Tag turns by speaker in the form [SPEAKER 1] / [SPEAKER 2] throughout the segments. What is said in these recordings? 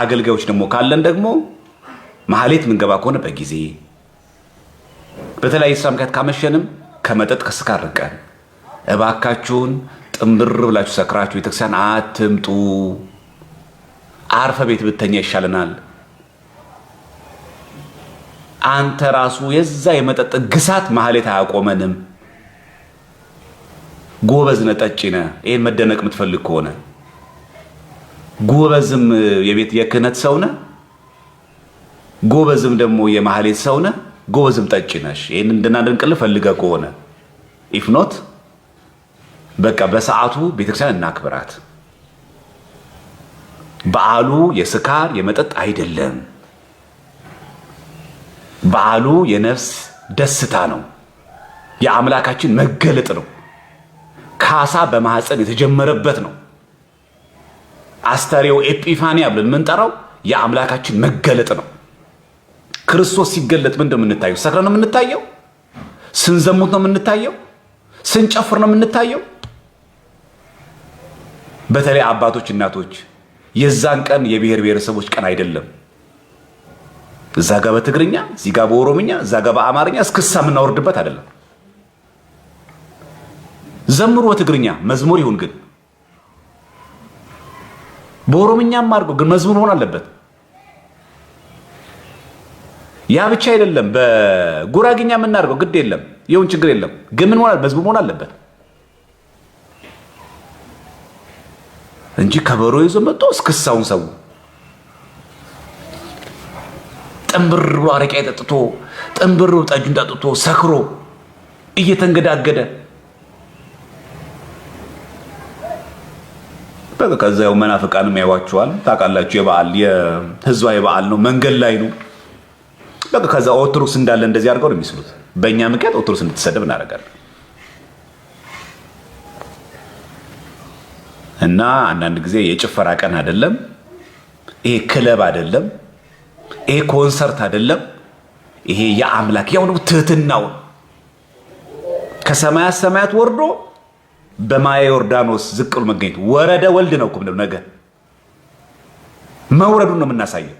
[SPEAKER 1] አገልጋዮች ደግሞ ካለን ደግሞ ማህሌት ምንገባ ከሆነ በጊዜ በተለያየ ስራ ምክንያት ካመሸንም ከመጠጥ ከስካር ርቀን እባካችሁን ጥምብር ብላችሁ ሰክራችሁ ቤተክርስቲያን አትምጡ። አርፈ ቤት ብተኛ ይሻለናል። አንተ ራሱ የዛ የመጠጥ ግሳት ማህሌት አያቆመንም። ጎበዝ ነህ፣ ጠጪ ነህ። ይሄን መደነቅ የምትፈልግ ከሆነ ጎበዝም የቤት የክህነት ሰው ነህ፣ ጎበዝም ደግሞ የማህሌት ሰው ነህ፣ ጎበዝም ጠጪ ነሽ። ይሄን እንድናደንቅልህ ፈልገህ ከሆነ ኢፍ ኖት በቃ በሰዓቱ ቤተክርስቲያን እናክብራት። በዓሉ የስካር የመጠጥ አይደለም። በዓሉ የነፍስ ደስታ ነው። የአምላካችን መገለጥ ነው። ካሳ በማህፀን የተጀመረበት ነው። አስተሬው ኤጲፋኒያ ብለን የምንጠራው የአምላካችን መገለጥ ነው። ክርስቶስ ሲገለጥ ምን እንደምንታየው ሰክረን ነው የምንታየው? ስንዘሙት ነው የምንታየው? ስንጨፍር ነው የምንታየው? በተለይ አባቶች እናቶች የዛን ቀን የብሔር ብሔረሰቦች ቀን አይደለም። እዛ ጋር በትግርኛ እዚህ ጋር በኦሮምኛ እዛ ጋር በአማርኛ እስክሳ የምናወርድበት አይደለም። ዘምሩ በትግርኛ መዝሙር ይሁን፣ ግን በኦሮምኛም አድርገው ግን መዝሙር መሆን አለበት። ያ ብቻ አይደለም። በጉራግኛ የምናደርገው ግድ የለም ይሁን፣ ችግር የለም፣ ግን ምን ሆናል? መዝሙር መሆን አለበት እንጂ ከበሮ ይዞ መጥቶ እስክሳውን ሰው ጥንብር ብሎ አረቄ ጠጥቶ ጥንብር ብሎ ጠጁን ጠጥቶ ሰክሮ እየተንገዳገደ በቃ ከዛው መናፍቃንም ያዋቸዋል። ታውቃላችሁ፣ የህዝባዊ በዓል ነው፣ መንገድ ላይ ነው። በቃ ከዛ ኦርቶዶክስ እንዳለ እንደዚህ አድርገው ነው የሚስሉት። በእኛ ምክንያት ኦርቶዶክስ እንድትሰደብ እናደርጋለን። እና አንዳንድ ጊዜ የጭፈራ ቀን አይደለም ይሄ፣ ክለብ አይደለም ይሄ፣ ኮንሰርት አይደለም ይሄ። የአምላክ ያው ነው ትህትናው ከሰማያት ሰማያት ወርዶ በማየ ዮርዳኖስ ዝቅ ብሎ መገኘት ወረደ ወልድ ነው እኮ ነገ መውረዱን ነው የምናሳየው።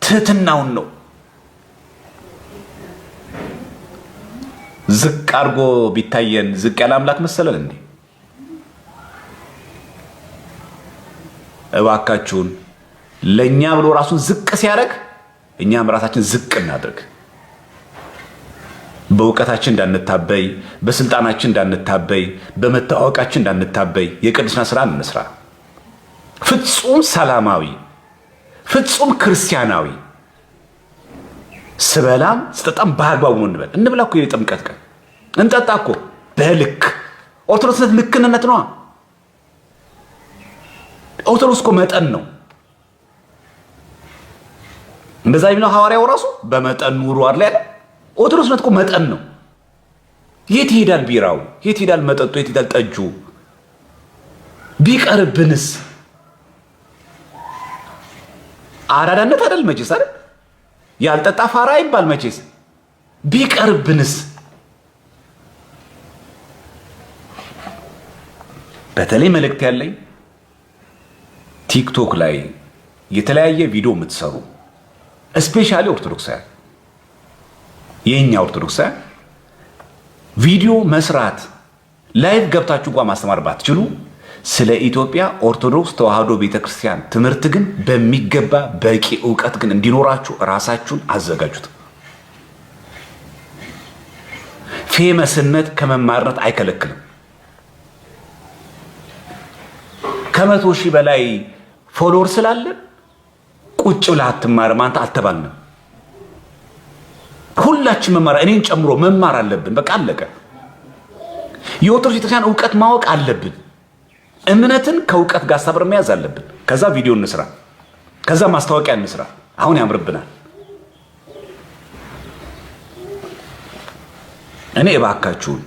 [SPEAKER 1] ትህትናውን ነው። ዝቅ አድርጎ ቢታየን ዝቅ ያለ አምላክ መሰለን እንዴ? እባካችሁን ለኛ ብሎ ራሱን ዝቅ ሲያደርግ እኛም ራሳችን ዝቅ እናድርግ። በእውቀታችን እንዳንታበይ፣ በስልጣናችን እንዳንታበይ፣ በመታወቃችን እንዳንታበይ የቅድስና ስራ እንስራ። ፍጹም ሰላማዊ፣ ፍጹም ክርስቲያናዊ፣ ስበላም ስጠጣም በአግባቡ ነው እንበል። እንብላ እኮ የጥምቀት ቀን እንጠጣ እኮ በልክ። ኦርቶዶክስነት ልክነት ነው። ኦርቶዶክስ እኮ መጠን ነው። እንደዛ የሚለው ሐዋርያው ራሱ በመጠን ኑሩ አይደል ያለ። ኦርቶዶክስነት እኮ መጠን ነው። የት ይሄዳል ቢራው? የት ይሄዳል መጠጡ? የት ይሄዳል ጠጁ? ቢቀርብንስ? አራዳነት አይደል መቼስ አይደል? ያልጠጣ ፋራ ይባል መቼስ። ቢቀርብንስ? በተለይ መልእክት ያለኝ ቲክቶክ ላይ የተለያየ ቪዲዮ የምትሰሩ እስፔሻሊ ኦርቶዶክሳውያን፣ የኛ ኦርቶዶክሳውያን ቪዲዮ መስራት ላይቭ ገብታችሁ እንኳን ማስተማር ባትችሉ ስለ ኢትዮጵያ ኦርቶዶክስ ተዋህዶ ቤተክርስቲያን ትምህርት ግን በሚገባ በቂ ዕውቀት ግን እንዲኖራችሁ ራሳችሁን አዘጋጁት። ፌመስነት ከመማርነት አይከለክልም። ከ100 ሺህ በላይ ፎሎወር ስላለን ቁጭ ብለህ አትማርም አንተ አልተባልንም። ሁላችን መማር እኔን ጨምሮ መማር አለብን። በቃ አለቀ። የኦርቶዶክስ ቤተክርስቲያን ዕውቀት ማወቅ አለብን። እምነትን ከዕውቀት ጋር አሳብር መያዝ አለብን። ከዛ ቪዲዮ እንስራ፣ ከዛ ማስታወቂያ እንስራ። አሁን ያምርብናል። እኔ እባካችሁን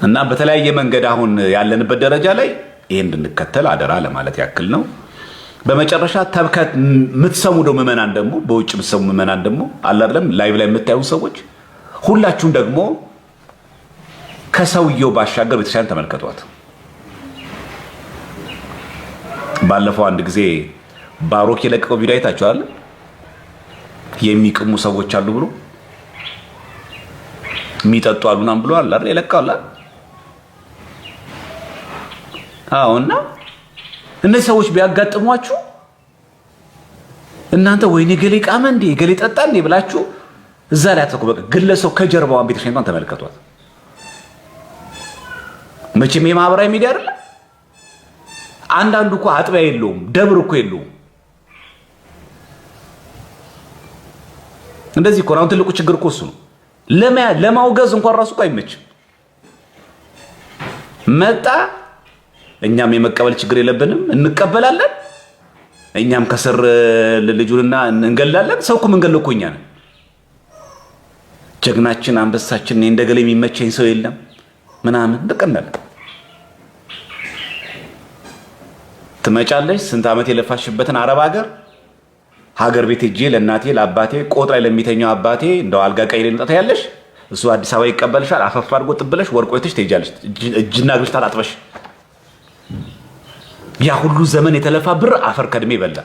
[SPEAKER 1] እና በተለያየ መንገድ አሁን ያለንበት ደረጃ ላይ ይሄን እንድንከተል አደራ ለማለት ያክል ነው። በመጨረሻ ተብከት የምትሰሙ ደግሞ ምዕመናን ደግሞ በውጭ የምትሰሙ ምዕመናን ደግሞ አለ አይደለም ላይቭ ላይ የምታዩ ሰዎች ሁላችሁም ደግሞ ከሰውየው ባሻገር ቤተክርስቲያን ተመልከቷት። ባለፈው አንድ ጊዜ ባሮክ የለቀቀው ቪዲዮ አይታችኋል? የሚቅሙ ሰዎች አሉ ብሎ የሚጠጡ አሉናም ብሎ አለ አይደል? የለቀቀው አዎና እነዚህ ሰዎች ቢያጋጥሟችሁ እናንተ ወይኔ ገሌ ቃመ እንዴ ገሌ ጠጣ እንዴ ብላችሁ እዛ ላይ አትኩ። በቃ ግለሰው ከጀርባዋን ቤተክርስቲያኗን ተመልከቷት። መቼም የማህበራዊ ሚዲያ አይደለ? አንዳንዱ እኮ አጥቢያ የለውም፣ ደብር እኮ የለውም። እንደዚህ እኮ አሁን ትልቁ ችግር እኮ እሱ ነው። ለማውገዝ እንኳን ራሱ እኮ አይመችም። መጣ እኛም የመቀበል ችግር የለብንም፣ እንቀበላለን። እኛም ከስር ልጁንና እንገላለን። ሰው እኮ መንገል እኮ እኛ ነን። ጀግናችን አንበሳችን እንደገለ የሚመቸኝ ሰው የለም ምናምን እንደቀናል። ትመጫለሽ ስንት ዓመት የለፋሽበትን አረብ ሀገር ቤት ሄጄ ለእናቴ ለአባቴ ቆጥ ላይ ለሚተኛው አባቴ እንደው አልጋ ቀይ ላይ ልጣታ ያለሽ እሱ አዲስ አበባ ይቀበልሻል። አፈፍ አድርጎ ጥብለሽ ወርቆይተሽ ትሄጃለሽ። እጅና እግርሽ ታጣጥበሽ ያ ሁሉ ዘመን የተለፋ ብር አፈር ከድሜ ይበላ።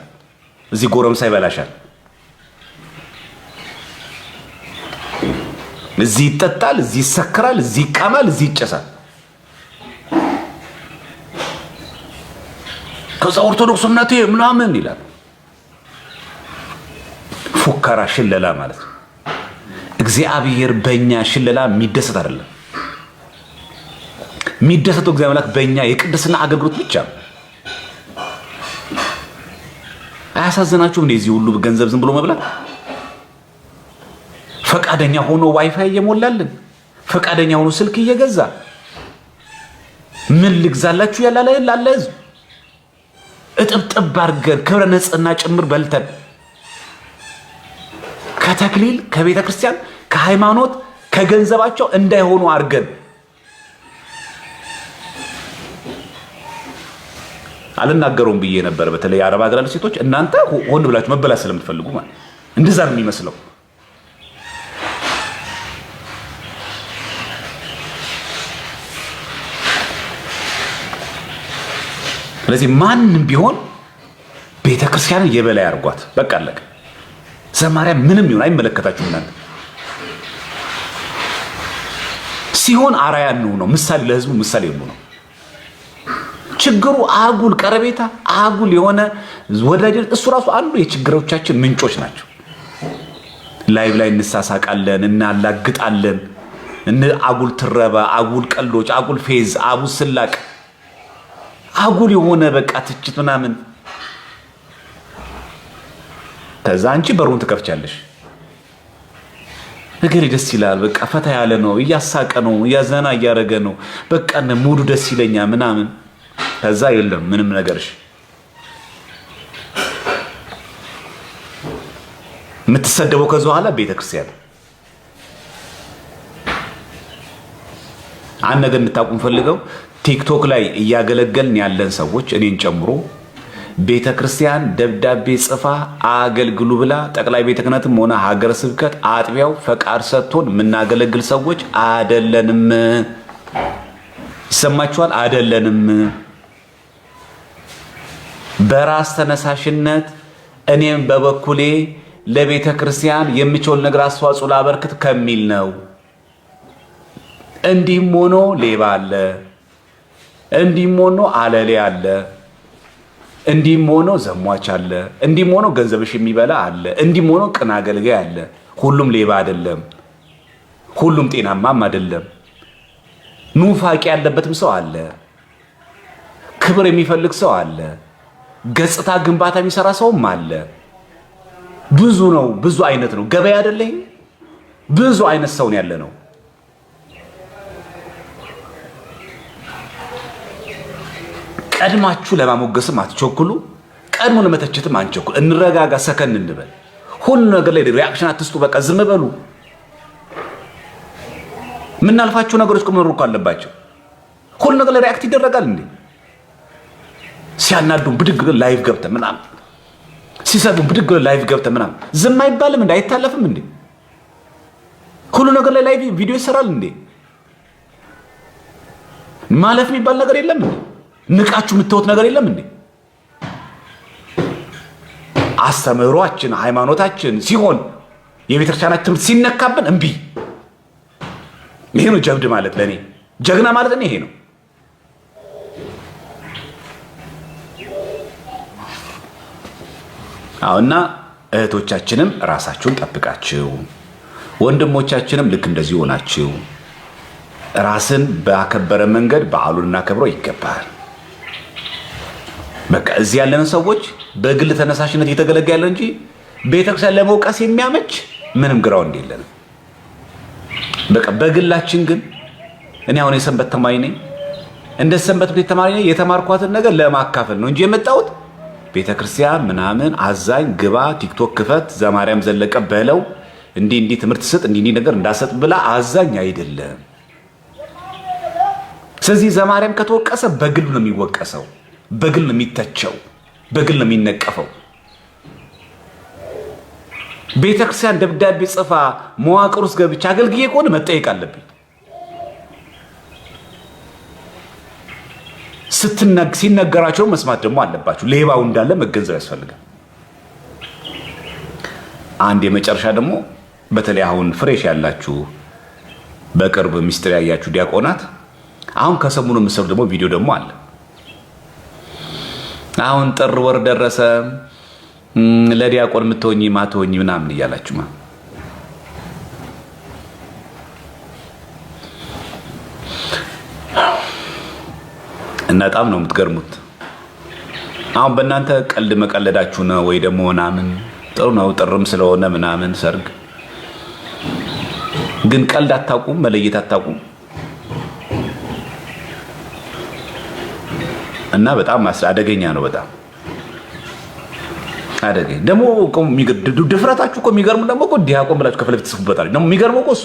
[SPEAKER 1] እዚህ ጎረምሳ ይበላሻል። እዚህ ይጠጣል፣ እዚህ ይሰክራል፣ እዚህ ይቃማል፣ እዚህ ይጨሳል። ከዛ ኦርቶዶክስ እምነቴ ምናምን ይላል። ፉከራ ሽለላ ማለት ነው። እግዚአብሔር በእኛ ሽለላ የሚደሰት አይደለም። የሚደሰተው እግዚአብሔር አምላክ በእኛ የቅድስና አገልግሎት ብቻ ነው። አያሳዝናችሁም? እንደዚህ ሁሉ ገንዘብ ዝም ብሎ መብላት? ፈቃደኛ ሆኖ ዋይፋይ እየሞላልን፣ ፈቃደኛ ሆኖ ስልክ እየገዛ ምን ልግዛላችሁ ያላለ ህዝብ እጥብጥብ አድርገን ክብረ ንጽህና ጭምር በልተን ከተክሊል ከቤተ ክርስቲያን ከሃይማኖት ከገንዘባቸው እንዳይሆኑ አድርገን አልናገረውም ብዬ ነበር። በተለይ አረብ ሀገር ያሉ ሴቶች እናንተ ሆን ብላችሁ መበላት ስለምትፈልጉ ማለት እንደዛ ነው የሚመስለው። ስለዚህ ማንም ቢሆን ቤተክርስቲያንን የበላይ አድርጓት። በቃ አለቀ። ዘማሪያ ምንም ይሁን አይመለከታችሁም። እናንተ ሲሆን አራያ ነው፣ ምሳሌ ለህዝቡ ምሳሌ ነው። ችግሩ አጉል ቀረቤታ፣ አጉል የሆነ ወዳጅነት፣ እሱ ራሱ አንዱ የችግሮቻችን ምንጮች ናቸው። ላይቭ ላይ እንሳሳቃለን፣ እናላግጣለን፣ አጉል ትረባ፣ አጉል ቀልዶች፣ አጉል ፌዝ፣ አጉል ስላቅ፣ አጉል የሆነ በቃ ትችት ምናምን። ከዛ አንቺ በሩን ትከፍቻለሽ። እገሌ ደስ ይላል፣ በቃ ፈታ ያለ ነው፣ እያሳቀ ነው፣ እያዘና እያደረገ ነው፣ በቃ ሙዱ ደስ ይለኛል ምናምን። ከዛ የለም ምንም ነገርሽ። የምትሰደበው ከዛ በኋላ ቤተክርስቲያን አንድ ነገር እንድታቁም ፈልገው ቲክቶክ ላይ እያገለገልን ያለን ሰዎች እኔን ጨምሮ ቤተክርስቲያን ደብዳቤ ጽፋ አገልግሉ ብላ ጠቅላይ ቤተ ክህነትም ሆነ ሀገረ ስብከት አጥቢያው ፈቃድ ሰጥቶን የምናገለግል ሰዎች አይደለንም። ይሰማችኋል? አይደለንም። በራስ ተነሳሽነት እኔም በበኩሌ ለቤተ ክርስቲያን የምችል ነገር አስተዋጽኦ ላበርክት ከሚል ነው። እንዲህም ሆኖ ሌባ አለ፣ እንዲህም ሆኖ አለሌ አለ፣ እንዲህም ሆኖ ዘሟች አለ፣ እንዲህም ሆኖ ገንዘብሽ የሚበላ አለ፣ እንዲህም ሆኖ ቅን አገልጋይ አለ። ሁሉም ሌባ አይደለም፣ ሁሉም ጤናማም አይደለም። ኑፋቄ ያለበትም ሰው አለ፣ ክብር የሚፈልግ ሰው አለ፣ ገጽታ ግንባታ የሚሰራ ሰውም አለ። ብዙ ነው፣ ብዙ አይነት ነው። ገበያ አይደለ? ብዙ አይነት ሰው ያለ ነው። ቀድማችሁ ለማሞገስም አትቸኩሉ፣ ቀድሞ ለመተቸትም አንቸኩል። እንረጋጋ፣ ሰከን እንበል። ሁሉ ነገር ላይ ሪአክሽን አትስጡ። በቃ ዝም በሉ። ምናልፋቸው ነገሮች መኖር እኮ አለባቸው። ሁሉ ነገር ላይ ሪአክት ይደረጋል እንዴ? ሲያናዱን ብድግ ብለን ላይቭ ገብተን ምናምን፣ ሲሰዱን ብድግ ብለን ላይቭ ገብተን ምናምን ዝም አይባልም እንዴ? አይታለፍም እንዴ? ሁሉ ነገር ላይ ላይቭ ቪዲዮ ይሰራል እንዴ? ማለፍ የሚባል ነገር የለም እንዴ? ንቃችሁ የምትተውት ነገር የለም እንዴ? አስተምህሯችን ሃይማኖታችን ሲሆን የቤተክርስቲያናችን ትምህርት ሲነካብን እምቢ። ይሄ ነው ጀብድ ማለት ለኔ። ጀግና ማለት ይሄ ነው። አሁንና እህቶቻችንም ራሳችሁን ጠብቃችሁ፣ ወንድሞቻችንም ልክ እንደዚህ ሆናችሁ ራስን ባከበረ መንገድ በዓሉን እናከብረው ይገባል። በቃ እዚህ ያለን ሰዎች በግል ተነሳሽነት እየተገለገለ እንጂ ቤተክርስቲያን ለመውቀስ የሚያመች ምንም ግራውንድ የለንም። በቃ በግላችን ግን እኔ አሁን የሰንበት ተማሪ ነኝ። እንደ ሰንበት ቤት ተማሪ ነኝ። የተማርኳትን ነገር ለማካፈል ነው እንጂ የመጣሁት ቤተክርስቲያን ምናምን አዛኝ ግባ፣ ቲክቶክ ክፈት፣ ዘማርያም ዘለቀ በለው እንዲህ ትምህርት ስጥ፣ እንዲህ ነገር እንዳሰጥ ብላ አዛኝ አይደለም። ስለዚህ ዘማርያም ከተወቀሰ በግል ነው የሚወቀሰው፣ በግል ነው የሚተቸው፣ በግል ነው የሚነቀፈው። ቤተክርስቲያን ደብዳቤ ጽፋ መዋቅር ውስጥ ገብቼ አገልግዬ ከሆነ መጠየቅ አለብኝ። ሲነገራቸው መስማት ደግሞ አለባችሁ። ሌባው እንዳለ መገንዘብ ያስፈልጋል። አንድ የመጨረሻ ደግሞ በተለይ አሁን ፍሬሽ ያላችሁ በቅርብ ሚስጥር ያያችሁ ዲያቆናት አሁን ከሰሙኑ የምትሰሩ ደግሞ ቪዲዮ ደግሞ አለ። አሁን ጥር ወር ደረሰ ለዲያቆን የምትሆኚ ማትሆኚ ምናምን እያላችሁ እና በጣም ነው የምትገርሙት። አሁን በእናንተ ቀልድ መቀለዳችሁ ነው ወይ ደግሞ ምናምን ጥሩ ነው፣ ጥርም ስለሆነ ምናምን ሰርግ ግን ቀልድ አታውቁም፣ መለየት አታውቁም። እና በጣም አደገኛ ነው። በጣም አደገኛ ደግሞ ድፍረታችሁ እኮ የሚገርም ደግሞ እኮ ዲያቆን ብላችሁ ከፍለ ትጽፉበታል። ደግሞ የሚገርመው እኮ እሱ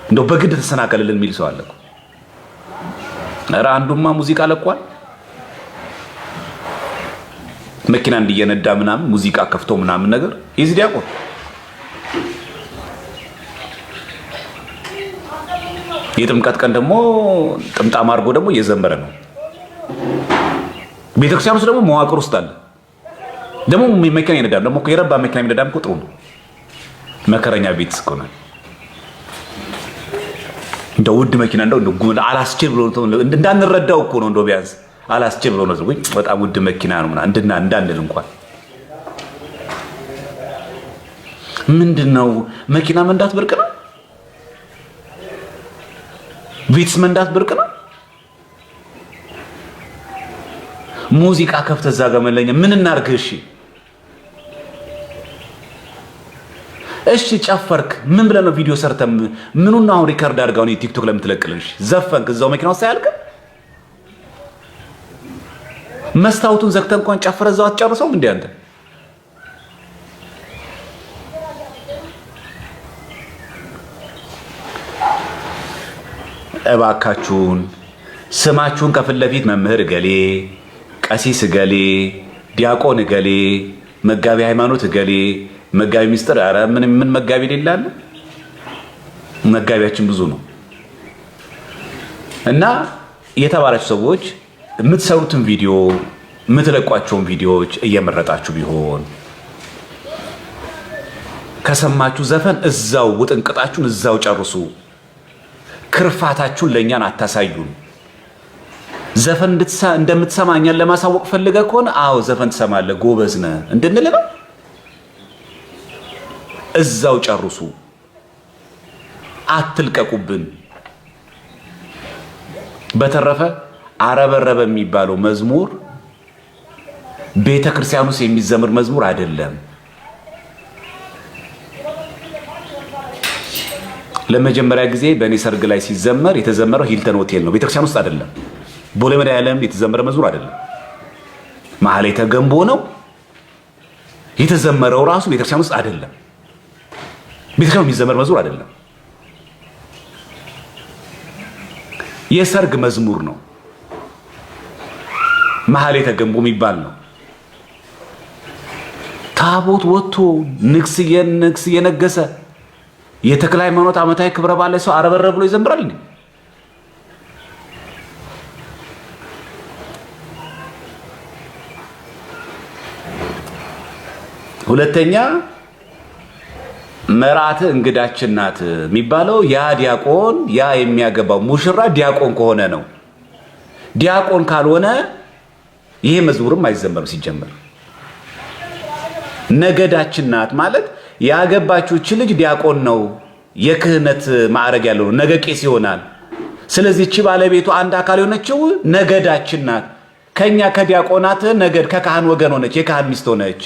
[SPEAKER 1] እንደው በግድ ተሰናከልልን የሚል ሰው አለ እኮ። ኧረ አንዱማ ሙዚቃ ለቋል። መኪና እንዲየነዳ ምናምን ሙዚቃ ከፍቶ ምናምን ነገር የዚህ ዲያቆን የጥምቀት ቀን ደግሞ ጥምጣም አድርጎ ደግሞ እየዘመረ ነው። ቤተክርስቲያን ውስጥ ደግሞ መዋቅር ውስጥ አለ ደግሞ መኪና ይነዳል። ደግሞ የረባ መኪና የሚነዳም እኮ ጥሩ ነው። መከረኛ ቤት እስከሆነ እንደ ውድ መኪና እንደው አላስችል ብሎ እንዳንረዳው እኮ ነው። እንደው ቢያንስ አላስችል ብሎ ነው። ወይ በጣም ውድ መኪና ነው ምናምን እንዳንል እንኳን ምንድነው መኪና መንዳት ብርቅ ነው? ቤትስ መንዳት ብርቅ ነው? ሙዚቃ ከፍተህ እዛ ጋር መለኛ ምን እናርግ? እሺ ጨፈርክ ምን ብለህ ነው ቪዲዮ ሰርተህ ምኑን ነው አሁን ሪከርድ አድርጋው ነው ቲክቶክ ላይ የምትለቅልን? ዘፈንክ እዛው መኪናው ሳያልቅ መስታወቱን ዘግተህ እንኳን ጨፍረህ እዛው አትጨርሰውም እንዴ አንተ? እባካችሁን ስማችሁን ከፊት ለፊት መምህር እገሌ፣ ቀሲስ እገሌ፣ ዲያቆን እገሌ፣ መጋቢ ሃይማኖት እገሌ፣ መጋቢ ሚስጥር፣ ኧረ ምን መጋቢ ሌላለ? መጋቢያችን ብዙ ነው። እና የተባላችሁ ሰዎች የምትሰሩትን ቪዲዮ የምትለቋቸውን ቪዲዮዎች እየመረጣችሁ ቢሆን ከሰማችሁ ዘፈን እዛው ውጥንቅጣችሁን እዛው ጨርሱ። ክርፋታችሁን ለእኛን አታሳዩን። ዘፈን እንደምትሰማ እኛን ለማሳወቅ ፈልገህ ከሆነ አዎ ዘፈን ትሰማለህ ጎበዝ ነህ እንድንል ነው። እዛው ጨርሱ፣ አትልቀቁብን። በተረፈ አረበረበ የሚባለው መዝሙር ቤተ ክርስቲያን ውስጥ የሚዘምር መዝሙር አይደለም። ለመጀመሪያ ጊዜ በእኔ ሰርግ ላይ ሲዘመር የተዘመረው ሂልተን ሆቴል ነው፣ ቤተክርስቲያን ውስጥ አይደለም። ቦሌ መድኃኔዓለም የተዘመረ መዝሙር አይደለም። ማህሌተ ገንቦ ነው የተዘመረው፣ ራሱ ቤተክርስቲያን ውስጥ አይደለም። ቤተክርስቲያን የሚዘመር መዝሙር አይደለም፣ የሰርግ መዝሙር ነው። ማህሌተ ገንቦ የሚባል ነው። ታቦት ወጥቶ ንግስ እየነገሰ የተክለ ሃይማኖት ዓመታዊ ክብረ በዓል ላይ ሰው አረበረ ብሎ ይዘምራል እንዴ? ሁለተኛ መራተ እንግዳችን ናት የሚባለው ያ ዲያቆን ያ የሚያገባው ሙሽራ ዲያቆን ከሆነ ነው። ዲያቆን ካልሆነ ይሄ መዝሙርም አይዘመርም። ሲጀመር ነገዳችን ናት ማለት ያገባችሁች ልጅ ዲያቆን ነው፣ የክህነት ማዕረግ ያለው ነው፣ ነገ ቄስ ይሆናል። ስለዚህ እቺ ባለቤቱ አንድ አካል የሆነችው ነገዳችን ናት፣ ከኛ ከዲያቆናት ነገድ ከካህን ወገን ሆነች፣ የካህን ሚስት ሆነች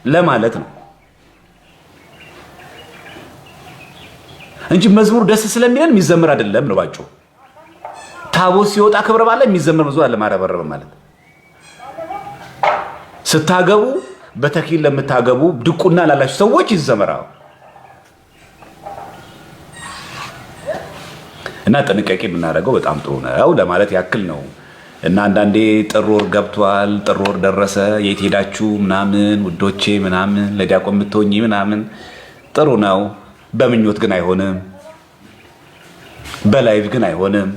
[SPEAKER 1] ለማለት ነው እንጂ መዝሙር ደስ ስለሚለን የሚዘምር አይደለም ነው ባጭሩ። ታቦት ሲወጣ ክብረ በዓል የሚዘምር መዝሙር አለ ማረበረበ ማለት። ስታገቡ በተክሊል ለምታገቡ ድቁና ላላችሁ ሰዎች ይዘመራው እና ጥንቃቄ ብናደርገው በጣም ጥሩ ነው ለማለት ያክል ነው። እና አንዳንዴ ጥር ወር ገብቷል፣ ጥር ወር ደረሰ፣ የት ሄዳችሁ ምናምን ውዶቼ ምናምን ለዲያቆን የምትሆኚ ምናምን ጥሩ ነው። በምኞት ግን አይሆንም፣ በላይቭ ግን አይሆንም፣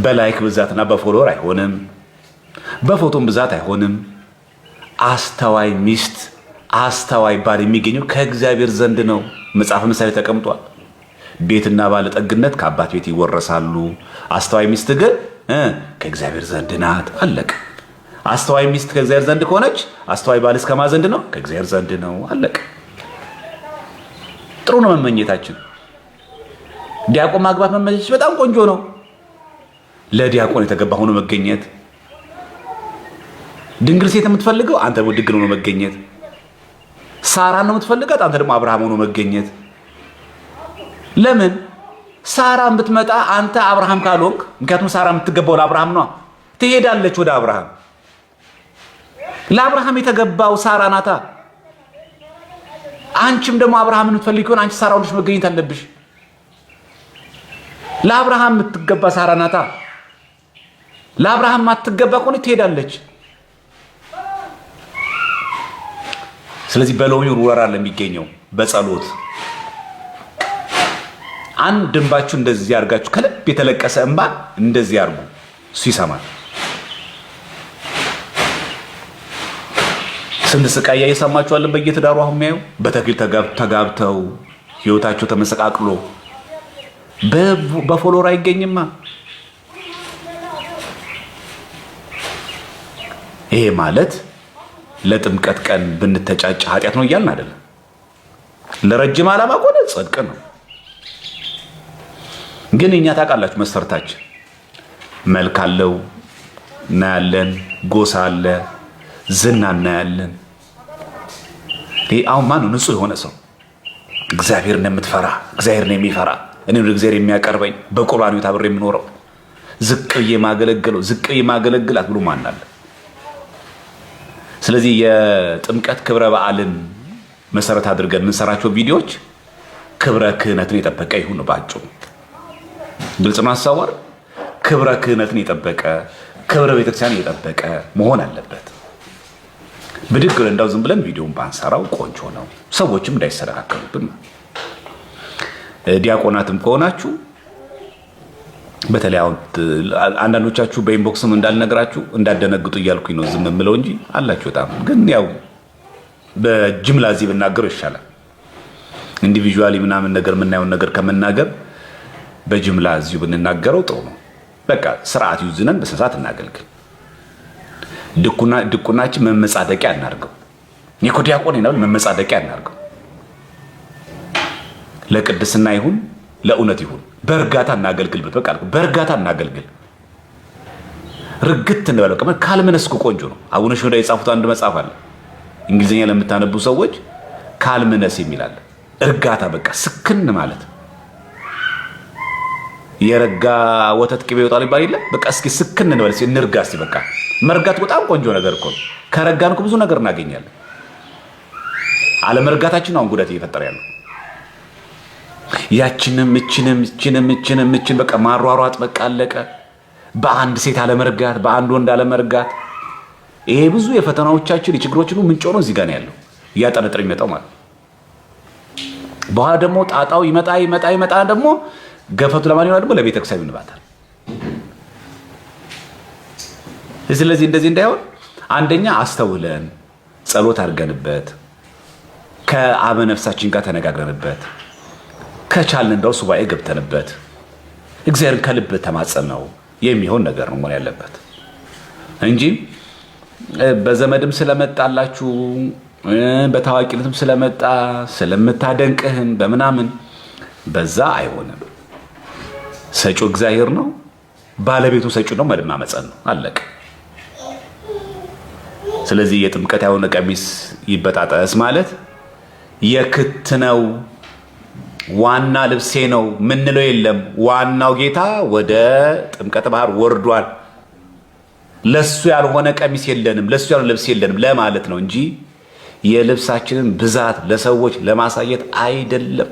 [SPEAKER 1] በላይክ ብዛትና በፎሎወር አይሆንም፣ በፎቶም ብዛት አይሆንም። አስተዋይ ሚስት አስተዋይ ባል የሚገኘው ከእግዚአብሔር ዘንድ ነው። መጽሐፍ ምሳሌ ተቀምጧል። ቤትና ባለጠግነት ከአባት ቤት ይወረሳሉ፣ አስተዋይ ሚስት ግን ከእግዚአብሔር ዘንድ ናት። አለቀ። አስተዋይ ሚስት ከእግዚአብሔር ዘንድ ከሆነች አስተዋይ ባል እስከማ ዘንድ ነው? ከእግዚአብሔር ዘንድ ነው። አለቀ። ጥሩ ነው መመኘታችን። ዲያቆን ማግባት መመኘት በጣም ቆንጆ ነው። ለዲያቆን የተገባ ሆኖ መገኘት። ድንግል ሴት የምትፈልገው አንተ ደግሞ ድንግል ሆኖ መገኘት። ሳራን ነው የምትፈልጋት፣ አንተ ደግሞ አብርሃም ሆኖ መገኘት። ለምን ሳራን ብትመጣ አንተ አብርሃም ካልሆንክ፣ ምክንያቱም ሳራ የምትገባው ለአብርሃም ነው፣ ትሄዳለች ወደ አብርሃም። ለአብርሃም የተገባው ሳራ ናታ። አንቺም ደግሞ አብርሃምን የምትፈልጊ ከሆነ አንቺ ሳራ ሆነሽ መገኘት አለብሽ። ለአብርሃም የምትገባ ሳራ ናታ። ለአብርሃም ማትገባ ከሆነ ትሄዳለች። ስለዚህ በሎሚ ውርወራ ለሚገኘው በጸሎት አንድ እንባችሁ እንደዚህ አድርጋችሁ ከልብ የተለቀሰ እንባ እንደዚህ አድርጉ፣ እሱ ይሰማል። ስንት ስቃይ እየሰማችኋል በየትዳሩ አሁን የሚያዩ በተክሊል ተጋብተው ህይወታቸው ተመሰቃቅሎ በፎሎወር አይገኝማ። ይሄ ማለት ለጥምቀት ቀን ብንተጫጭ ኃጢአት ነው እያልን አይደለም። ለረጅም ዓላማ ከሆነ ጽድቅ ነው። ግን እኛ ታውቃላችሁ መስፈርታችን መልክ አለው እናያለን፣ ጎሳ አለ፣ ዝና እናያለን። ይሄ አሁን ማነው ንጹህ የሆነ ሰው እግዚአብሔርን የምትፈራ እግዚአብሔርን የሚፈራ እኔ ወደ እግዚአብሔር የሚያቀርበኝ በቁርባኑ ታብሬ የምኖረው ዝቅ የማገለግለው ዝቅ የማገለግላት ብሎ ማን አለ? ስለዚህ የጥምቀት ክብረ በዓልን መሰረት አድርገን የምንሰራቸው ቪዲዮዎች ክብረ ክህነትን የጠበቀ ይሁን ባጭሩ። ግልጽ ማሳወር ክብረ ክህነትን የጠበቀ ክብረ ቤተክርስቲያን የጠበቀ መሆን አለበት። ብድግ እንዳው ዝም ብለን ቪዲዮን ባንሰራው ቆንጆ ነው፣ ሰዎችም እንዳይሰረካከሉብን። ዲያቆናትም ከሆናችሁ በተለይ አሁን አንዳንዶቻችሁ በኢንቦክስም እንዳልነግራችሁ እንዳደነግጡ እያልኩኝ ነው ዝም የምለው እንጂ አላችሁ በጣም ግን ያው በጅምላ እዚህ ብናገረው ይሻላል። ኢንዲቪጁዋሊ ምናምን ነገር የምናየውን ነገር ከመናገር በጅምላ እዚሁ ብንናገረው ጥሩ ነው። በቃ ስርዓት ይዙነን በስርዓት እናገልግል። ድቁናችን መመጻደቂያ እናርገው። እኮ ዲያቆን ነው፣ መመጻደቂያ እናርገው። ለቅድስና ይሁን ለእውነት ይሁን በእርጋታ እናገልግልበት። በቃ በእርጋታ እናገልግል። ርግት እንበለው። ካልምነስኩ ቆንጆ ነው። አቡነ ሽኖዳ የጻፉት አንድ መጽሐፍ አለ እንግሊዝኛ ለምታነቡ ሰዎች ካልምነስ የሚላል እርጋታ፣ በቃ ስክን ማለት የረጋ ወተት ቅቤ ይወጣል ይባል የለ። በቃ እስኪ ስክን እንበል፣ እስኪ እንርጋ። እስኪ በቃ መርጋት በጣም ቆንጆ ነገር እኮ ነው። ከረጋን እኮ ብዙ ነገር እናገኛለን። አለመርጋታችን አሁን ጉዳት እየፈጠረ ያለው ያችንም እችንም በቃ ማሯሯጥ በቃ አለቀ። በአንድ ሴት አለመርጋት፣ በአንድ ወንድ አለመርጋት። ይሄ ብዙ የፈተናዎቻችን የችግሮችን ምንጭ ሆኖ እዚህ ጋር ነው ያለው። እያጠነጠረ የሚመጣው ማለት በኋላ ደግሞ ጣጣው ይመጣ ደግሞ ገፈቱ ለማን ይሆናል? ደግሞ ለቤተክርስቲያን ይንባታል። ስለዚህ እንደዚህ እንዳይሆን አንደኛ አስተውለን ጸሎት አድርገንበት ከአበ ነፍሳችን ጋር ተነጋግረንበት ከቻልን እንደው ሱባኤ ገብተንበት እግዚአብሔርን ከልብ ተማጸን ነው የሚሆን ነገር ነው መሆን ያለበት እንጂ በዘመድም ስለመጣላችሁ በታዋቂነትም ስለመጣ ስለምታደንቅህም በምናምን በዛ አይሆንም። ሰጪው እግዚአብሔር ነው። ባለቤቱ ሰጪው ነው። ማመፀን ነው። አለቀ። ስለዚህ የጥምቀት ያልሆነ ቀሚስ ይበጣጠስ ማለት የክት ነው፣ ዋና ልብሴ ነው ምንለው የለም። ዋናው ጌታ ወደ ጥምቀት ባህር ወርዷል። ለሱ ያልሆነ ቀሚስ የለንም፣ ለሱ ያልሆነ ልብስ የለንም ለማለት ነው እንጂ የልብሳችንን ብዛት ለሰዎች ለማሳየት አይደለም።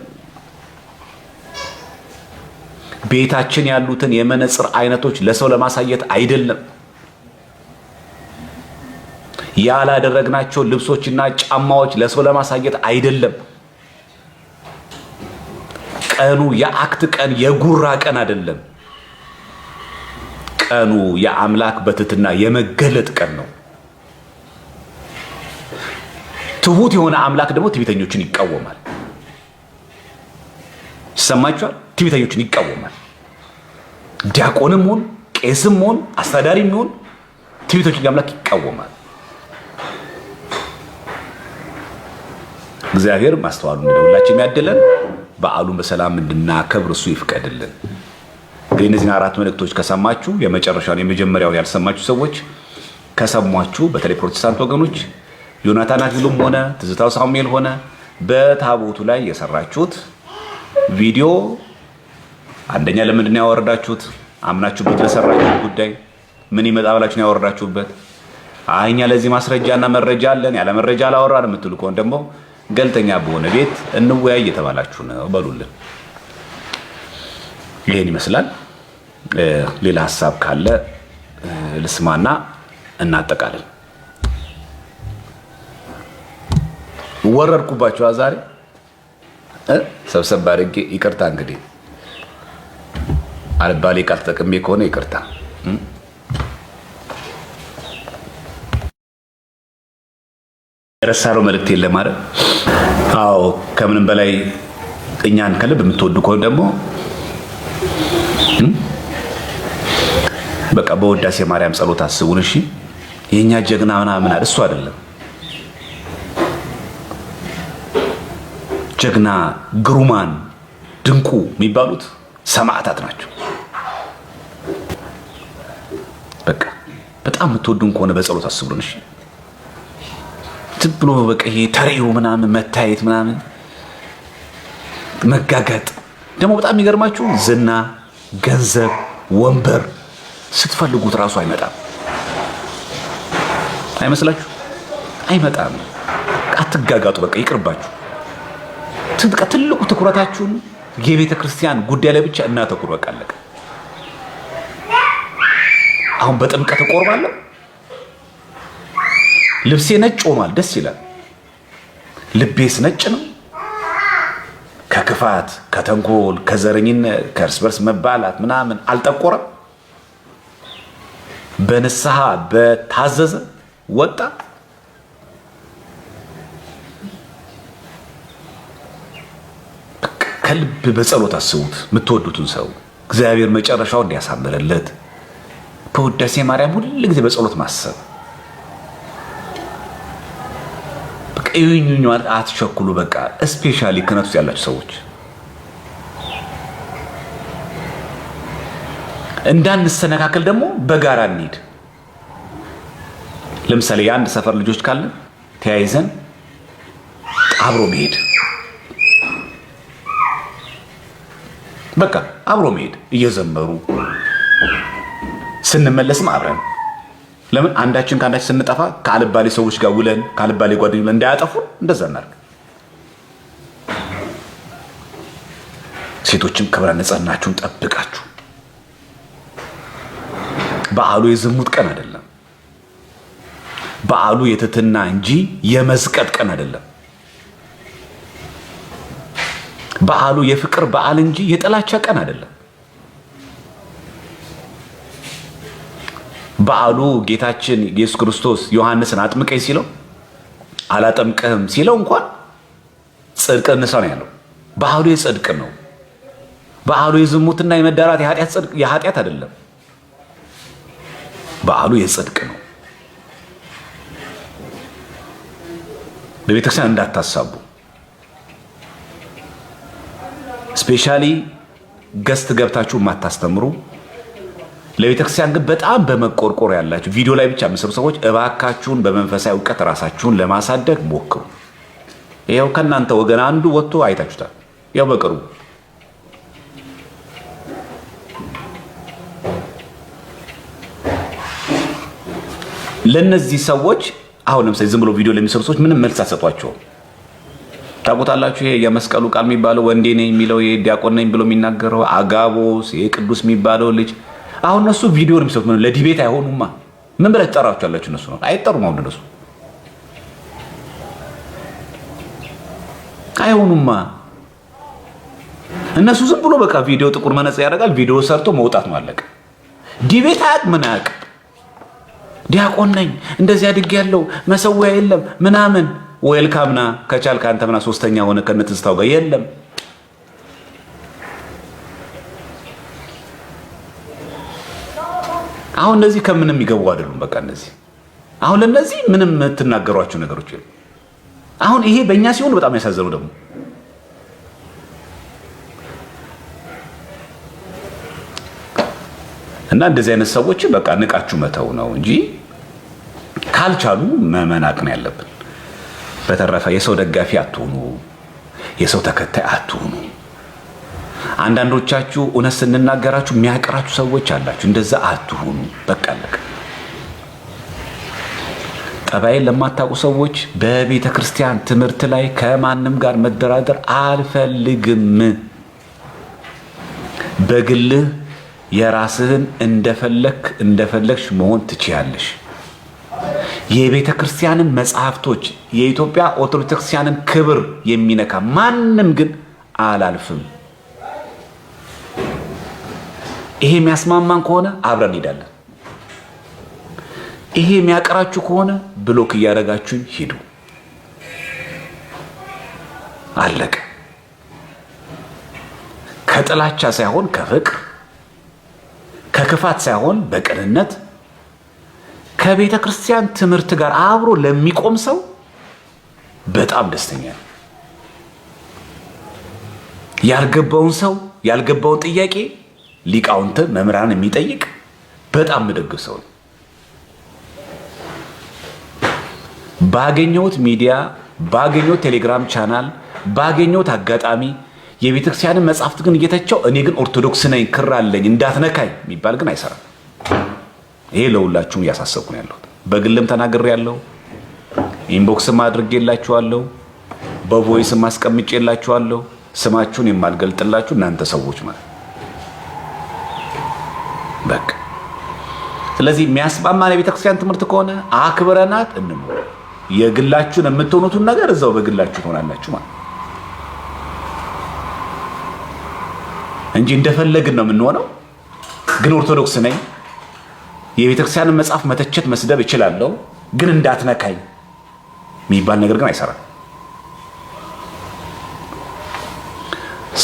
[SPEAKER 1] ቤታችን ያሉትን የመነጽር አይነቶች ለሰው ለማሳየት አይደለም። ያላደረግናቸው ልብሶችና ጫማዎች ለሰው ለማሳየት አይደለም። ቀኑ የአክት ቀን የጉራ ቀን አይደለም። ቀኑ የአምላክ በትህትና የመገለጥ ቀን ነው። ትሁት የሆነ አምላክ ደግሞ ትዕቢተኞችን ይቃወማል። ይሰማችኋል? ትዕቢተኞችን ይቃወማል። ዲያቆንም ሆን ቄስም ሆን አስተዳዳሪም ሆን ትዕቢተኞችን አምላክ ይቃወማል። እግዚአብሔር ማስተዋሉን ሁላችን የሚያድለን በዓሉን በሰላም እንድናከብር እሱ ይፍቀድልን። እንግዲህ እነዚህን 4 መልእክቶች ከሰማችሁ የመጀመሪያው ያልሰማችሁ ሰዎች ከሰሟችሁ በተለይ ፕሮቴስታንት ወገኖች ዮናታን አክሊሉም ሆነ ትዝታው ሳሙኤል ሆነ በታቦቱ ላይ የሰራችሁት ቪዲዮ አንደኛ ለምንድን ነው ያወረዳችሁት? አምናችሁበት ለሰራችሁት ጉዳይ ምን ይመጣ ብላችሁ ነው ያወረዳችሁበት? እኛ ለዚህ ማስረጃና መረጃ አለን፣ ያለ መረጃ አላወራን የምትሉ ከሆነ ደግሞ ገለልተኛ በሆነ ቤት እንወያይ የተባላችሁ ነው በሉልን። ይሄን ይመስላል። ሌላ ሀሳብ ካለ ልስማና እናጠቃለን። ወረድኩባችሁ ዛሬ ሰብሰብ አድርጌ ይቅርታ። እንግዲህ አልባሌ ቃል ተጠቅሜ ከሆነ ይቅርታ። የረሳነው መልእክት የለም አይደል? አዎ፣ ከምንም በላይ እኛን ከልብ የምትወዱ ከሆነ ደግሞ በቃ በውዳሴ ማርያም ጸሎት አስቡን። እሺ፣ የኛ ጀግና ምናምን እሱ አይደለም። ጀግና ግሩማን ድንቁ የሚባሉት ሰማዕታት ናቸው። በቃ በጣም የምትወዱን ከሆነ በጸሎት አስቡን። እሺ፣ ዝም ብሎ በቃ ይሄ ተሬው ምናምን መታየት ምናምን መጋጋጥ ደግሞ በጣም የሚገርማችሁ ዝና፣ ገንዘብ፣ ወንበር ስትፈልጉት ራሱ አይመጣም። አይመስላችሁ? አይመጣም። አትጋጋጡ። በቃ ይቅርባችሁ። ትልቁ ትኩረታችሁን የቤተ ክርስቲያን ጉዳይ ላይ ብቻ እናተኩሩ። በቃ አለቀ። አሁን በጥምቀት እቆርባለሁ፣ ልብሴ ነጭ ሆኗል፣ ደስ ይላል። ልቤስ ነጭ ነው። ከክፋት፣ ከተንኮል፣ ከዘረኝነት፣ ከእርስ በርስ መባላት ምናምን አልጠቆረም። በንስሐ በታዘዘ ወጣ። ከልብ በጸሎት አስቡት የምትወዱትን ሰው እግዚአብሔር መጨረሻው እንዲያሳምርለት በውዳሴ ማርያም ሁሉ ጊዜ በጸሎት ማሰብ። በቃ ይሁንኙ አትቸኩሉ። በቃ ስፔሻሊ ክህነት ውስጥ ያላችሁ ሰዎች እንዳንሰነካከል ደግሞ በጋራ እንሂድ። ለምሳሌ የአንድ ሰፈር ልጆች ካለ ተያይዘን አብሮ መሄድ፣ በቃ አብሮ መሄድ እየዘመሩ ስንመለስም አብረን። ለምን አንዳችን ከአንዳችን ስንጠፋ ከአልባሌ ሰዎች ጋር ውለን ከአልባሌ ጓደኞች እንዳያጠፉ እንደዛ እናድርግ። ሴቶችም ክብረ ንጽህናችሁን ጠብቃችሁ። በዓሉ የዝሙት ቀን አይደለም። በዓሉ የትህትና እንጂ የመዝቀጥ ቀን አይደለም። በዓሉ የፍቅር በዓል እንጂ የጥላቻ ቀን አይደለም። በዓሉ ጌታችን ኢየሱስ ክርስቶስ ዮሐንስን አጥምቀኝ ሲለው አላጠምቅህም ሲለው እንኳን ጽድቅ እንስራ ነው ያለው። ባህሉ የጽድቅ ነው። ባህሉ የዝሙትና የመዳራት የኃጢአት አይደለም። ባህሉ የጽድቅ ነው። በቤተክርስቲያን እንዳታሳቡ። ስፔሻሊ ገስት ገብታችሁ የማታስተምሩ ለቤተክርስቲያን ግን በጣም በመቆርቆር ያላችሁ ቪዲዮ ላይ ብቻ የምትሰሩ ሰዎች እባካችሁን በመንፈሳዊ እውቀት ራሳችሁን ለማሳደግ ሞክሩ። ይኸው ከእናንተ ወገን አንዱ ወጥቶ አይታችሁታል። ያው በቅርቡ ለነዚህ ሰዎች አሁን ለምሳሌ ዝም ብሎ ቪዲዮ ለሚሰሩ ሰዎች ምንም መልስ አትሰጧቸውም። ታውቁታላችሁ። ይሄ የመስቀሉ ቃል የሚባለው ወንዴ ነኝ የሚለው የዲያቆን ነኝ ብሎ የሚናገረው አጋቦስ የቅዱስ የሚባለው ልጅ አሁን እነሱ ቪዲዮ ነው የሚሰሩት። ምን ለዲቤት አይሆኑማ። ምን ብለህ ትጠራቸዋላችሁ? እነሱ ነው አይጠሩም። አሁን እነሱ አይሆኑማ። እነሱ ዝም ብሎ በቃ ቪዲዮ ጥቁር መነጽር ያደርጋል። ቪዲዮ ሰርቶ መውጣት ነው አለቀ። ዲቤት አያውቅ ምን አያውቅ። ዲያቆን ነኝ እንደዚህ አድግ ያለው መሰዊያ የለም ምናምን ዌልካምና ከቻልክ አንተ ምና ሶስተኛ ሆነ ከነትዝታው ጋር የለም። አሁን እነዚህ ከምንም የሚገቡ አይደሉም። በቃ እነዚህ አሁን ለነዚህ ምንም የምትናገሯቸው ነገሮች የሉ። አሁን ይሄ በእኛ ሲሆን በጣም ያሳዘኑ ደግሞ እና እንደዚህ አይነት ሰዎች በቃ ንቃችሁ መተው ነው እንጂ ካልቻሉ መመናቅ ነው ያለብን። በተረፈ የሰው ደጋፊ አትሆኑ፣ የሰው ተከታይ አትሆኑ። አንዳንዶቻችሁ እውነት ስንናገራችሁ የሚያቀራችሁ ሰዎች አላችሁ። እንደዛ አትሆኑ። በቃ አለቀ። ጠባይን ለማታውቁ ሰዎች በቤተ ክርስቲያን ትምህርት ላይ ከማንም ጋር መደራደር አልፈልግም። በግልህ የራስህን እንደፈለግሽ መሆን ትችያለሽ። የቤተ ክርስቲያንን መጽሐፍቶች የኢትዮጵያ ኦርቶዶክስ ክርስቲያንን ክብር የሚነካ ማንም ግን አላልፍም። ይሄ የሚያስማማን ከሆነ አብረን እንሄዳለን። ይሄ የሚያቀራችሁ ከሆነ ብሎክ እያደረጋችሁ ሂዱ። አለቀ። ከጥላቻ ሳይሆን ከፍቅር፣ ከክፋት ሳይሆን በቅንነት ከቤተ ክርስቲያን ትምህርት ጋር አብሮ ለሚቆም ሰው በጣም ደስተኛ ነው። ያልገባውን ሰው ያልገባውን ጥያቄ ሊቃውንት መምህራን የሚጠይቅ በጣም ምደግፍ ሰው ነው። ባገኘሁት ሚዲያ፣ ባገኘሁት ቴሌግራም ቻናል፣ ባገኘሁት አጋጣሚ የቤተክርስቲያንን መጽሐፍት ግን እየተቸው እኔ ግን ኦርቶዶክስ ነኝ ክር አለኝ እንዳትነካኝ የሚባል ግን አይሰራም። ይሄ ለሁላችሁም እያሳሰብኩ ነው ያለሁት። በግልም ተናግሬያለሁ፣ ኢንቦክስም አድርጌላችኋለሁ፣ በቮይስም አስቀምጬላችኋለሁ። ስማችሁን የማልገልጥላችሁ እናንተ ሰዎች ማለት በቃ። ስለዚህ የሚያስማማን የቤተክርስቲያን ትምህርት ከሆነ አክብረናት እንኖር። የግላችሁን የምትሆኑትን ነገር እዛው በግላችሁ ትሆናላችሁ ማለት እንጂ እንደፈለግን ነው የምንሆነው። ግን ኦርቶዶክስ ነኝ የቤተክርስቲያንን መጽሐፍ መተቸት መስደብ እችላለሁ ግን እንዳትነካኝ የሚባል ነገር ግን አይሰራም።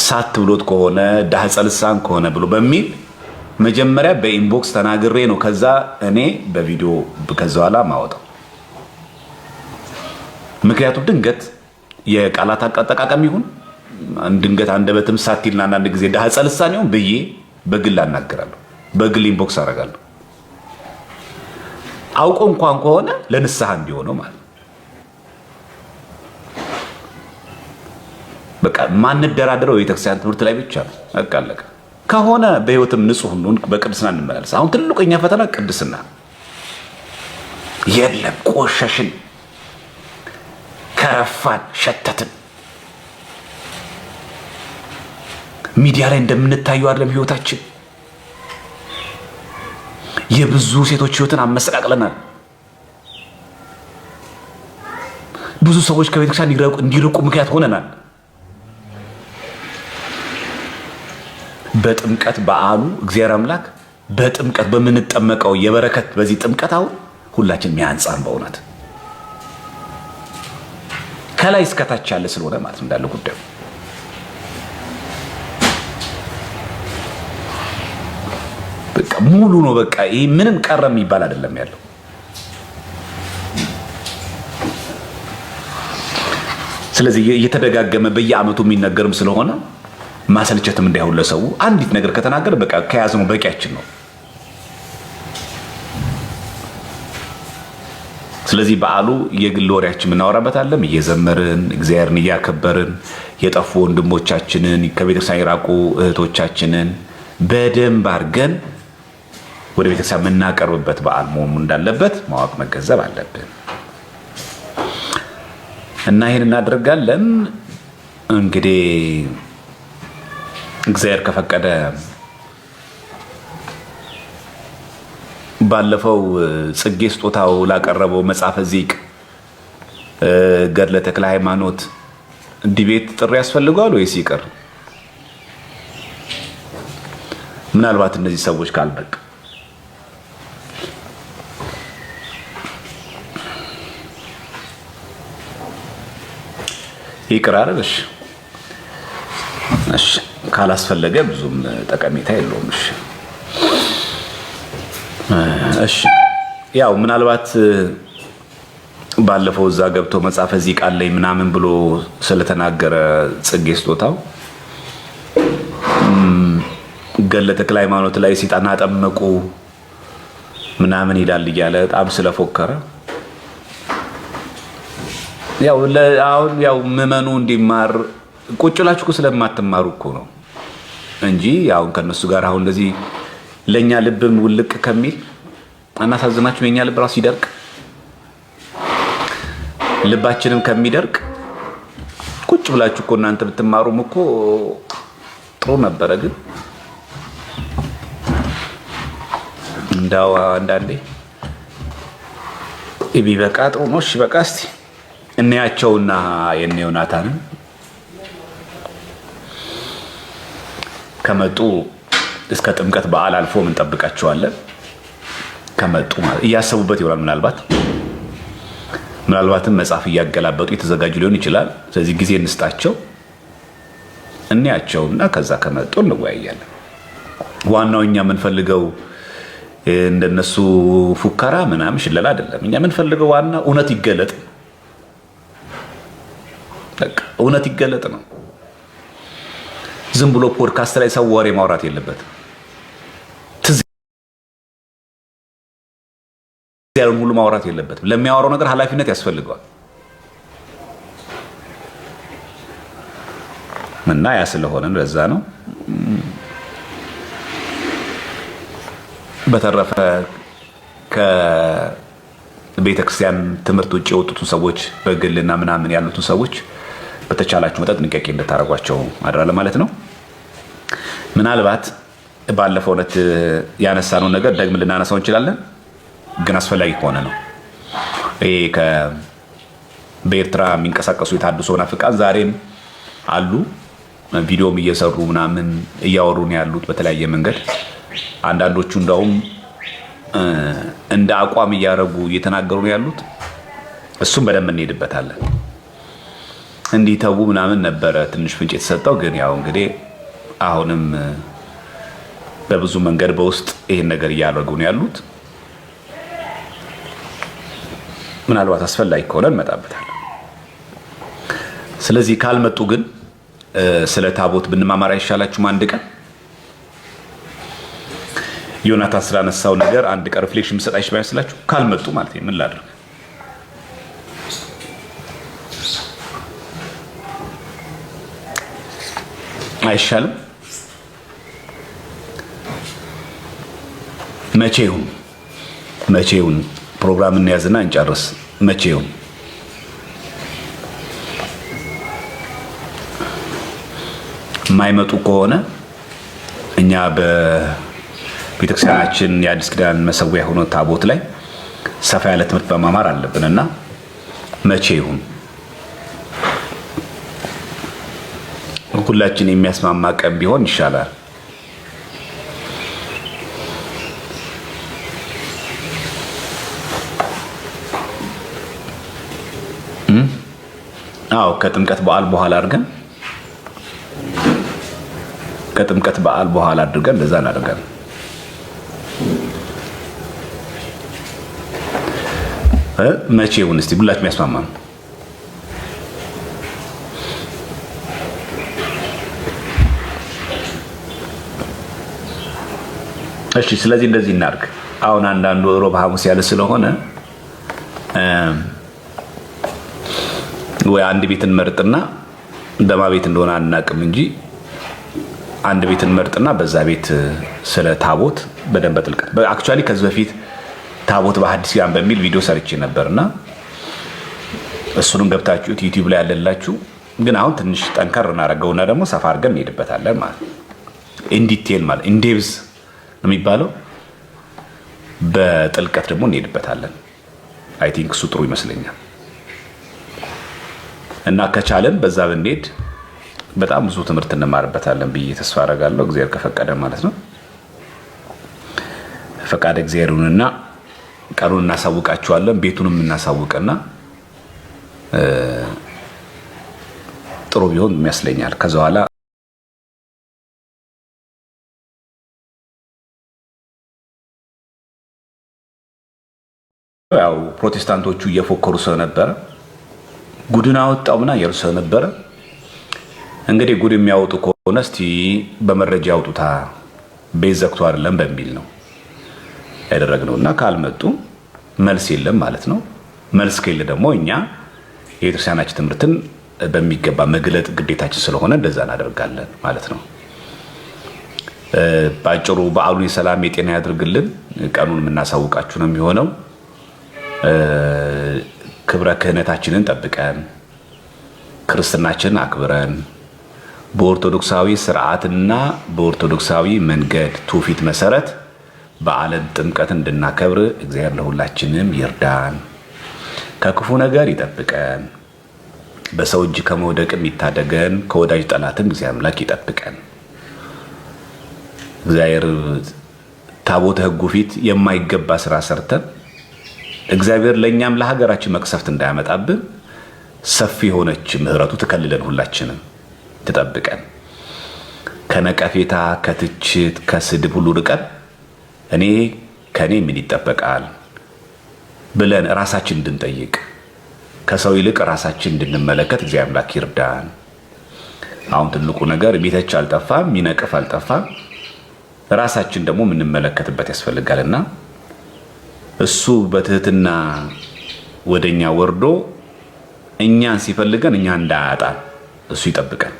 [SPEAKER 1] ሳት ብሎት ከሆነ ዳህጸ ልሳን ከሆነ ብሎ በሚል መጀመሪያ በኢንቦክስ ተናግሬ ነው ከዛ እኔ በቪዲዮ ከዛ በኋላ ማወጣው። ምክንያቱም ድንገት የቃላት አጠቃቀም ይሁን ድንገት አንደበትም ሳቲልና አንዳንድ ጊዜ ዳህጸ ልሳን ይሁን ብዬ በግል አናገራለሁ፣ በግል ኢንቦክስ አደርጋለሁ። አውቆ እንኳን ከሆነ ለንስሐ እንዲሆነው ማለት በቃ ማንደራደረው የቤተክርስቲያን ትምህርት ላይ ብቻ ነው። በቃ አለቀ። ከሆነ በህይወትም ንጹህ ሁሉ በቅድስና እንመላለስ። አሁን ትልቁኛ ፈተና ቅድስና የለም። ቆሸሽን፣ ከረፋን፣ ሸተትን። ሚዲያ ላይ እንደምንታዩ አይደለም ህይወታችን። የብዙ ሴቶች ህይወትን አመሰቃቅለናል። ብዙ ሰዎች ከቤተክርስቲያን እንዲርቁ ምክንያት ሆነናል። በጥምቀት በዓሉ እግዚአብሔር አምላክ በጥምቀት በምንጠመቀው የበረከት በዚህ ጥምቀት አሁን ሁላችንም ያንጻን። በእውነት ከላይ እስከታች ያለ ስለሆነ ማለት እንዳለ ጉዳዩ በቃ ሙሉ ነው። በቃ ይሄ ምንም ቀረ የሚባል አይደለም ያለው። ስለዚህ እየተደጋገመ በየአመቱ የሚነገርም ስለሆነ ማሰልቸትም እንዳይሆን ለሰው አንዲት ነገር ከተናገረ በቃ ከያዝነው በቂያችን ነው። ስለዚህ በዓሉ የግል ወሬያችን እናወራበታለን፣ እየዘመርን እግዚአብሔርን እያከበርን የጠፉ ወንድሞቻችንን ከቤተክርስቲያን የራቁ እህቶቻችንን በደንብ አድርገን ወደ ቤተክርስቲያን የምናቀርብበት በዓል መሆኑ እንዳለበት ማወቅ መገንዘብ አለብን እና ይህን እናደርጋለን። እንግዲህ እግዚአብሔር ከፈቀደ ባለፈው ጽጌ ስጦታው ላቀረበው መጽሐፈ ዚቅ ገድለ ተክለ ሃይማኖት ዲቤት ጥሪ ያስፈልገዋል ወይስ ይቅር? ምናልባት እነዚህ ሰዎች ካልበቅ ይቅር አይደልሽ? እሺ ካላስፈለገ ብዙም ጠቀሜታ የለውም። እሺ ያው ምናልባት ባለፈው እዛ ገብቶ መጽሐፈ ዚቅ አለኝ ምናምን ብሎ ስለተናገረ ጽጌ ስጦታው ገድለ ተክለ ሃይማኖት ላይ ሰይጣን አጠመቁ ምናምን ይላል እያለ በጣም ስለፎከረ ያው ምዕመኑ እንዲማር ቁጭ ብላችሁ እኮ ስለማትማሩ እኮ ነው እንጂ ያው ከነሱ ጋር አሁን እንደዚህ ለኛ ልብም ውልቅ ከሚል አናሳዝናችሁ። የኛ ልብ ራሱ ይደርቅ ልባችንም ከሚደርቅ ቁጭ ብላችሁ እኮ እናንተ ብትማሩም እኮ ጥሩ ነበረ። ግን እንዳው አንዳንዴ ቢበቃ ጥሩ ነው። እሺ በቃ እስቲ እንያቸውና የኔ ዮናታንን ከመጡ እስከ ጥምቀት በዓል አልፎ ምን ጠብቃቸዋለን? ከመጡ ማለት እያሰቡበት ይሆናል። ምናልባትም መጽሐፍ እያገላበጡ የተዘጋጁ ሊሆን ይችላል። ስለዚህ ጊዜ እንስጣቸው፣ እንያቸውና ከዛ ከመጡ እንወያያለን። ዋናው እኛ የምንፈልገው እንደነሱ ፉከራ ምናምን ሽለላ አይደለም። እኛ የምንፈልገው ዋና እውነት ይገለጥ፣ በቃ እውነት ይገለጥ ነው። ዝም ብሎ ፖድካስት ላይ ሰው ወሬ ማውራት የለበትም። ያሉን ሁሉ ማውራት የለበትም። ለሚያወራው ነገር ኃላፊነት ያስፈልገዋል እና ያ ስለሆነ ለዛ ነው። በተረፈ ከቤተክርስቲያን ትምህርት ውጭ የወጡትን ሰዎች በግልና ምናምን ያሉትን ሰዎች በተቻላችሁ መጠን ጥንቃቄ እንድታደርጓቸው አደራ ለማለት ነው። ምናልባት ባለፈው ዕለት ያነሳነው ነገር ደግመን ልናነሳው እንችላለን፣ ግን አስፈላጊ ከሆነ ነው። ይሄ በኤርትራ የሚንቀሳቀሱ የታድሶ መናፍቃን ዛሬም አሉ። ቪዲዮም እየሰሩ ምናምን እያወሩ ነው ያሉት በተለያየ መንገድ። አንዳንዶቹ እንደውም እንደ አቋም እያደረጉ እየተናገሩ ነው ያሉት። እሱም በደንብ እንሄድበታለን። እንዲተዉ ምናምን ነበረ ትንሽ ፍንጭ የተሰጠው፣ ግን ያው እንግዲህ አሁንም በብዙ መንገድ በውስጥ ይሄን ነገር እያደረጉ ነው ያሉት። ምናልባት አስፈላጊ ከሆነ እንመጣበታለን። ስለዚህ ካልመጡ ግን ስለ ታቦት ብንማማር አይሻላችሁም? አንድ ቀን ዮናታን ስላነሳው ነገር አንድ ቀን ሪፍሌክሽን ምሰጥ አይመስላችሁ? ካልመጡ ማለት ምን ላድርግ? አይሻልም? መቼውን ፕሮግራም እንያዝና እንጨርስ። መቼውን የማይመጡ ከሆነ እኛ በቤተክርስቲያናችን የአዲስ ኪዳን መሰዊያ ሆኖ ታቦት ላይ ሰፋ ያለ ትምህርት በማማር አለብንና መቼውን ሁላችን የሚያስማማ ቀን ቢሆን ይሻላል። አዎ ከጥምቀት በዓል በኋላ አድርገን እንደዛ እናደርጋለን። መቼውን እስቲ ሁላችሁም የሚያስማማ ነው። እሺ ስለዚህ እንደዚህ እናድርግ። አሁን አንዳንዱ ሮብ ሐሙስ ያለ ስለሆነ ወይ አንድ ቤትን መርጥና እንደማ ቤት እንደሆነ አናቅም እንጂ አንድ ቤትን መርጥና በዛ ቤት ስለ ታቦት በደንብ በጥልቀት አክቹአሊ ከዚህ በፊት ታቦት በሐዲስ ኪዳን በሚል ቪዲዮ ሰርቼ ነበርና እሱንም ገብታችሁ ዩቲዩብ ላይ ያለላችሁ። ግን አሁን ትንሽ ጠንከር እናደርገውና ደግሞ ሰፋ አድርገን እንሄድበታለን ማለት ኢንዲቴል ማለት ኢንዴብዝ ነው የሚባለው። በጥልቀት ደግሞ እንሄድበታለን። አይ ቲንክ እሱ ጥሩ ይመስለኛል። እና ከቻለን በዛ ብንሄድ በጣም ብዙ ትምህርት እንማርበታለን ብዬ ተስፋ አደርጋለሁ። እግዚአብሔር ከፈቀደ ማለት ነው። ፈቃደ እግዚአብሔርና ቀኑን እናሳውቃችኋለን። ቤቱንም እናሳውቅና ጥሩ ቢሆን ይመስለኛል። ከዛ በኋላ ያው ፕሮቴስታንቶቹ እየፎከሩ ስለነበረ ጉድን አወጣው ምና እያሉ ስለነበረ እንግዲህ ጉድ የሚያወጡ ከሆነ እስቲ በመረጃ ያውጡታ ቤት ዘግቶ አይደለም በሚል ነው ያደረግነው። እና ካልመጡ መልስ የለም ማለት ነው። መልስ ከሌለ ደግሞ እኛ የቤተክርስቲያናችን ትምህርትን በሚገባ መግለጥ ግዴታችን ስለሆነ እንደዛ እናደርጋለን ማለት ነው። ባጭሩ በዓሉን የሰላም የጤና ያድርግልን። ቀኑን የምናሳውቃችሁ ነው የሚሆነው። ክብረ ክህነታችንን ጠብቀን ክርስትናችንን አክብረን በኦርቶዶክሳዊ ስርዓትና በኦርቶዶክሳዊ መንገድ ትውፊት መሰረት በዓለም ጥምቀት እንድናከብር እግዚአብሔር ለሁላችንም ይርዳን፣ ከክፉ ነገር ይጠብቀን፣ በሰው እጅ ከመውደቅም ይታደገን፣ ከወዳጅ ጠላትም እግዚአብሔር አምላክ ይጠብቀን። እግዚአብሔር ታቦተ ሕጉ ፊት የማይገባ ስራ ሰርተን እግዚአብሔር ለእኛም ለሀገራችን መቅሰፍት እንዳያመጣብን ሰፊ የሆነች ምሕረቱ ትከልለን፣ ሁላችንም ትጠብቀን። ከነቀፌታ፣ ከትችት፣ ከስድብ ሁሉ ርቀን ከኔ ምን ይጠበቃል ብለን ራሳችን እንድንጠይቅ ከሰው ይልቅ ራሳችን እንድንመለከት እግዚአብሔር አምላክ ይርዳን። አሁን ትልቁ ነገር ቤተች አልጠፋም፣ ሚነቅፍ አልጠፋም። ራሳችን ደግሞ የምንመለከትበት ያስፈልጋልና እሱ በትህትና ወደኛ ወርዶ እኛን ሲፈልገን እኛ እንዳያጣ እሱ ይጠብቀን።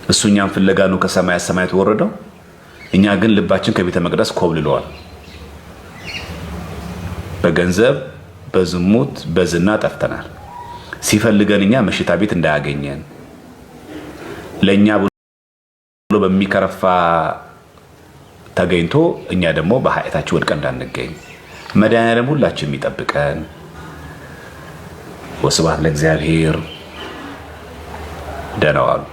[SPEAKER 1] እሱ እኛን ፍለጋ ነው ከሰማያት ሰማያት ወረደው። እኛ ግን ልባችን ከቤተ መቅደስ ኮብልሏል። በገንዘብ በዝሙት በዝና ጠፍተናል። ሲፈልገን እኛ መሽታ ቤት እንዳያገኘን ለኛ ብሎ በሚከረፋ ተገኝቶ እኛ ደግሞ በኃጢአታችን ወድቀን እንዳንገኝ መድኃኒዓለም ሁላችን የሚጠብቀን። ወስብሐት ለእግዚአብሔር። ደህና ዋሉ።